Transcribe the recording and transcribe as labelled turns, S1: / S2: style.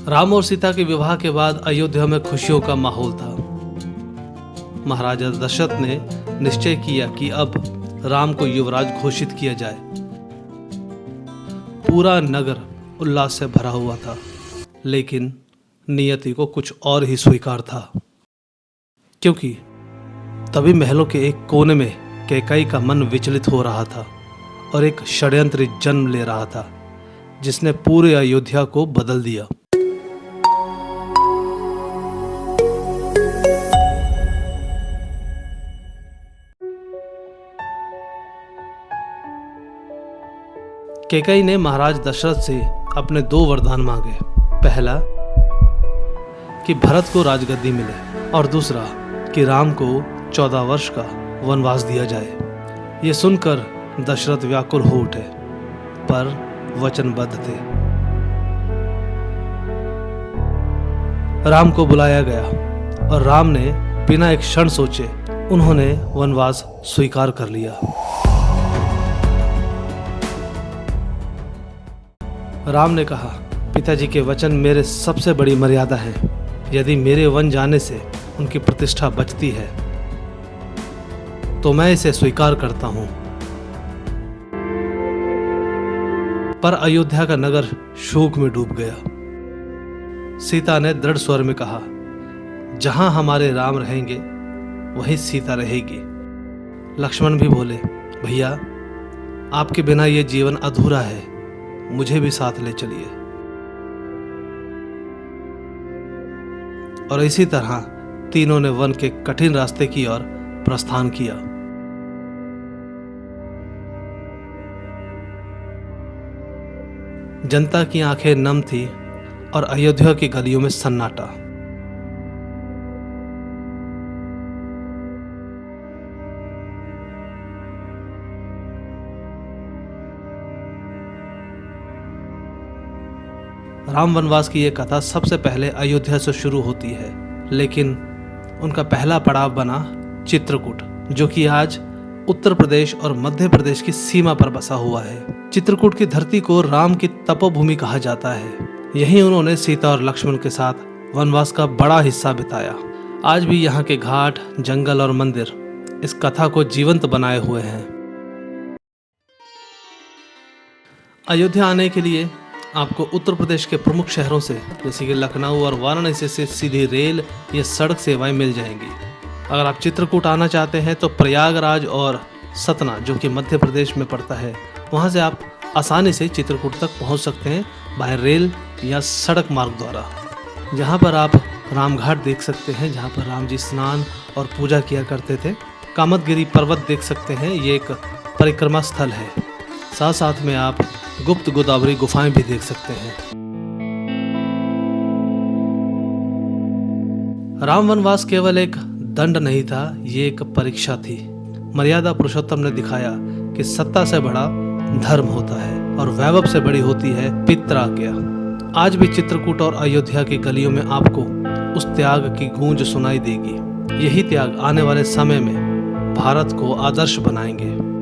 S1: राम और सीता के विवाह के बाद अयोध्या में खुशियों का माहौल था। महाराजा दशरथ ने निश्चय किया कि अब राम को युवराज घोषित किया जाए। पूरा नगर उल्लास से भरा हुआ था, लेकिन नियति को कुछ और ही स्वीकार था, क्योंकि तभी महलों के एक कोने में कैकेयी का मन विचलित हो रहा था और एक षड्यंत्र जन्म ले रहा था जिसने पूरे अयोध्या को बदल दिया। कैकेयी ने महाराज दशरथ से अपने 2 वरदान मांगे। पहला कि भरत को राजगद्दी मिले और दूसरा कि राम को 14 वर्ष का वनवास दिया जाए। ये सुनकर दशरथ व्याकुल हो उठे, पर वचनबद्ध थे। राम को बुलाया गया और राम ने बिना एक क्षण सोचे उन्होंने वनवास स्वीकार कर लिया। राम ने कहा, पिताजी के वचन मेरे सबसे बड़ी मर्यादा है। यदि मेरे वन जाने से उनकी प्रतिष्ठा बचती है तो मैं इसे स्वीकार करता हूं। पर अयोध्या का नगर शोक में डूब गया। सीता ने दृढ़ स्वर में कहा, जहां हमारे राम रहेंगे वहीं सीता रहेगी। लक्ष्मण भी बोले, भैया आपके बिना ये जीवन अधूरा है, मुझे भी साथ ले चलिए। और इसी तरह तीनों ने वन के कठिन रास्ते की ओर प्रस्थान किया। जनता की आंखें नम थी और अयोध्या की गलियों में सन्नाटा। राम वनवास की यह कथा सबसे पहले अयोध्या से शुरू होती है, लेकिन उनका पहला पड़ाव बना चित्रकूट, जो कि आज उत्तर प्रदेश और मध्य प्रदेश की सीमा पर बसा हुआ है। चित्रकूट की धरती को राम की तपोभूमि कहा जाता है। यहीं उन्होंने सीता और लक्ष्मण के साथ वनवास का बड़ा हिस्सा बिताया। आज भी यहाँ के घाट, जंगल और मंदिर इस कथा को जीवंत बनाए हुए हैं। अयोध्या आने के लिए आपको उत्तर प्रदेश के प्रमुख शहरों से जैसे कि लखनऊ और वाराणसी से सीधी रेल या सड़क सेवाएं मिल जाएंगी। अगर आप चित्रकूट आना चाहते हैं तो प्रयागराज और सतना, जो कि मध्य प्रदेश में पड़ता है, वहां से आप आसानी से चित्रकूट तक पहुंच सकते हैं बाय रेल या सड़क मार्ग द्वारा। जहां पर आप रामघाट देख सकते हैं, जहां पर राम जी स्नान और पूजा किया करते थे। कामतगिरी पर्वत देख सकते हैं, ये एक परिक्रमा स्थल है। साथ साथ में आप गुप्त गोदावरी गुफाएं भी देख सकते हैं। राम वनवास केवल एक दंड नहीं था, ये एक परीक्षा थी। मर्यादा पुरुषोत्तम ने दिखाया कि सत्ता से बड़ा धर्म होता है और वैभव से बड़ी होती है पितराज्ञा। आज भी चित्रकूट और अयोध्या की गलियों में आपको उस त्याग की गूंज सुनाई देगी। यही त्याग आने वाले समय में भारत को आदर्श बनाएंगे।